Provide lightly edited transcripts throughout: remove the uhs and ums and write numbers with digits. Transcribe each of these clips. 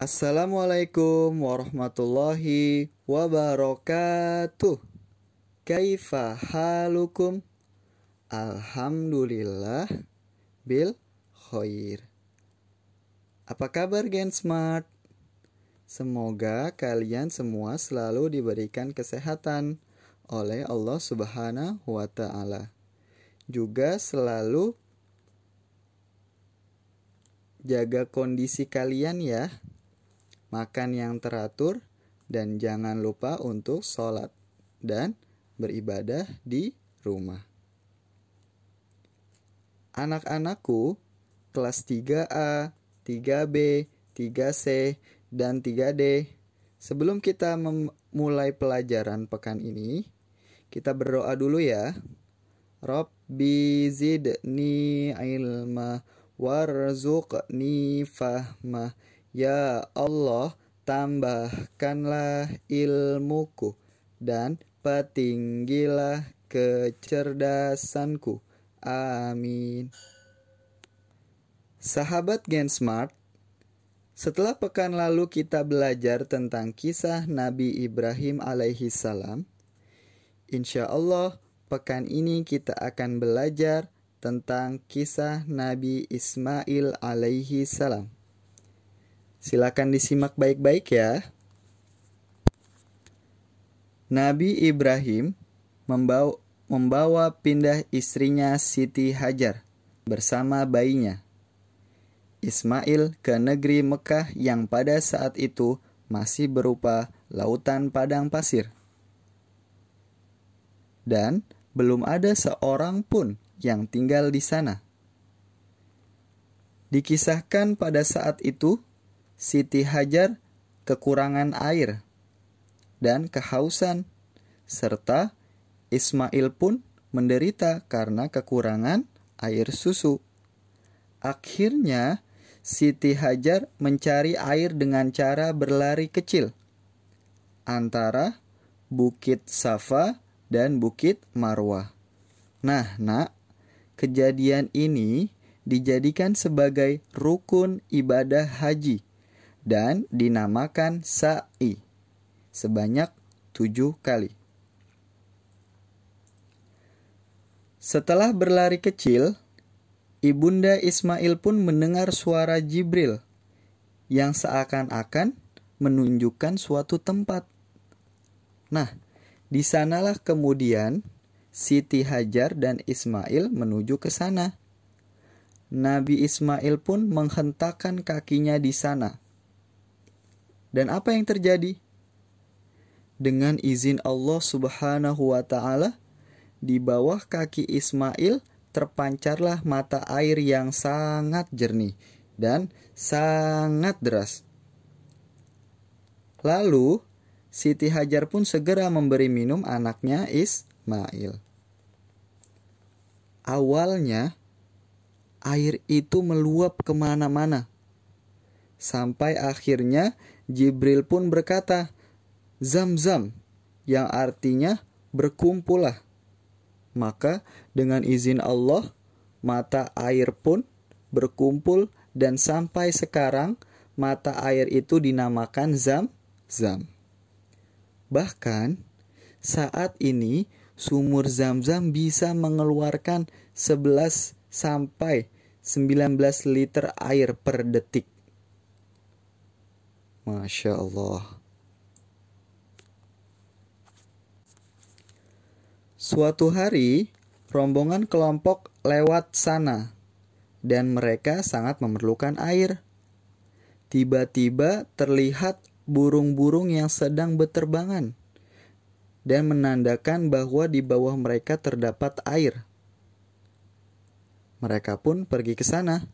Assalamualaikum warahmatullahi wabarakatuh. Kaifa halukum? Alhamdulillah bil khair. Apa kabar Gen Smart? Semoga kalian semua selalu diberikan kesehatan oleh Allah Subhanahu wa Ta'ala. Juga selalu jaga kondisi kalian ya. Makan yang teratur dan jangan lupa untuk sholat dan beribadah di rumah. Anak-anakku kelas 3A, 3B, 3C, dan 3D. Sebelum kita memulai pelajaran pekan ini, kita berdoa dulu ya. Rabbi zidni ilma warzuqni fahma. Ya Allah, tambahkanlah ilmuku dan petinggilah kecerdasanku. Amin. Sahabat Gen Smart, setelah pekan lalu kita belajar tentang kisah Nabi Ibrahim alaihi salam, insya Allah pekan ini kita akan belajar tentang kisah Nabi Ismail alaihi salam. Silakan disimak baik-baik ya. Nabi Ibrahim membawa pindah istrinya Siti Hajar bersama bayinya Ismail ke negeri Mekah yang pada saat itu masih berupa lautan padang pasir. Dan belum ada seorang pun yang tinggal di sana. Dikisahkan pada saat itu Siti Hajar kekurangan air dan kehausan, serta Ismail pun menderita karena kekurangan air susu. Akhirnya, Siti Hajar mencari air dengan cara berlari kecil antara Bukit Safa dan Bukit Marwah. Nah, nak, kejadian ini dijadikan sebagai rukun ibadah haji dan dinamakan sa'i sebanyak 7 kali. Setelah berlari kecil, ibunda Ismail pun mendengar suara Jibril yang seakan-akan menunjukkan suatu tempat. Nah, di sanalah kemudian Siti Hajar dan Ismail menuju ke sana. Nabi Ismail pun menghentakkan kakinya di sana. Dan apa yang terjadi? Dengan izin Allah Subhanahu wa Ta'ala, di bawah kaki Ismail terpancarlah mata air yang sangat jernih dan sangat deras. Lalu, Siti Hajar pun segera memberi minum anaknya Ismail. Awalnya, air itu meluap kemana-mana. Sampai akhirnya Jibril pun berkata, Zam-zam, yang artinya berkumpullah. Maka dengan izin Allah, mata air pun berkumpul dan sampai sekarang mata air itu dinamakan Zam-zam. Bahkan saat ini sumur Zam-zam bisa mengeluarkan 11 sampai 19 liter air per detik. Masya Allah. Suatu hari, rombongan kelompok lewat sana dan mereka sangat memerlukan air. Tiba-tiba terlihat burung-burung yang sedang berterbangan dan menandakan bahwa di bawah mereka terdapat air. Mereka pun pergi ke sana.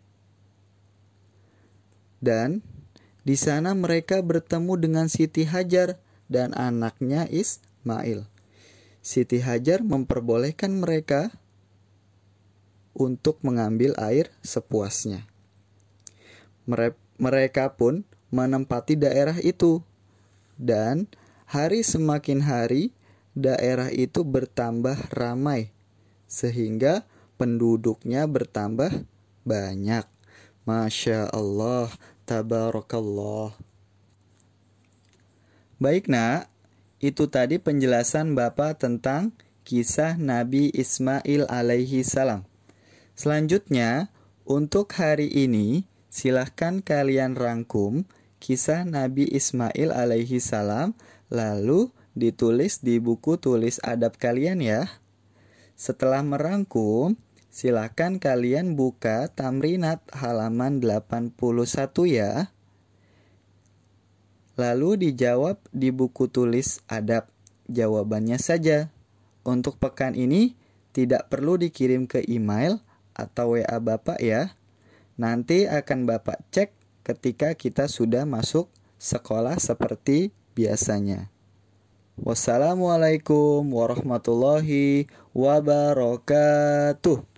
Dan di sana mereka bertemu dengan Siti Hajar dan anaknya Ismail. Siti Hajar memperbolehkan mereka untuk mengambil air sepuasnya. Mereka pun menempati daerah itu. Dan hari semakin hari, daerah itu bertambah ramai. Sehingga penduduknya bertambah banyak. Masya Allah, tabarakallah. Baik nak, itu tadi penjelasan Bapak tentang kisah Nabi Ismail alaihi salam. Selanjutnya, untuk hari ini, silahkan kalian rangkum kisah Nabi Ismail alaihi salam, lalu ditulis di buku tulis adab kalian ya. Setelah merangkum, silahkan kalian buka Tamrinat halaman 81 ya. Lalu dijawab di buku tulis adab jawabannya saja. Untuk pekan ini tidak perlu dikirim ke email atau WA Bapak ya. Nanti akan Bapak cek ketika kita sudah masuk sekolah seperti biasanya. Wassalamualaikum warahmatullahi wabarakatuh.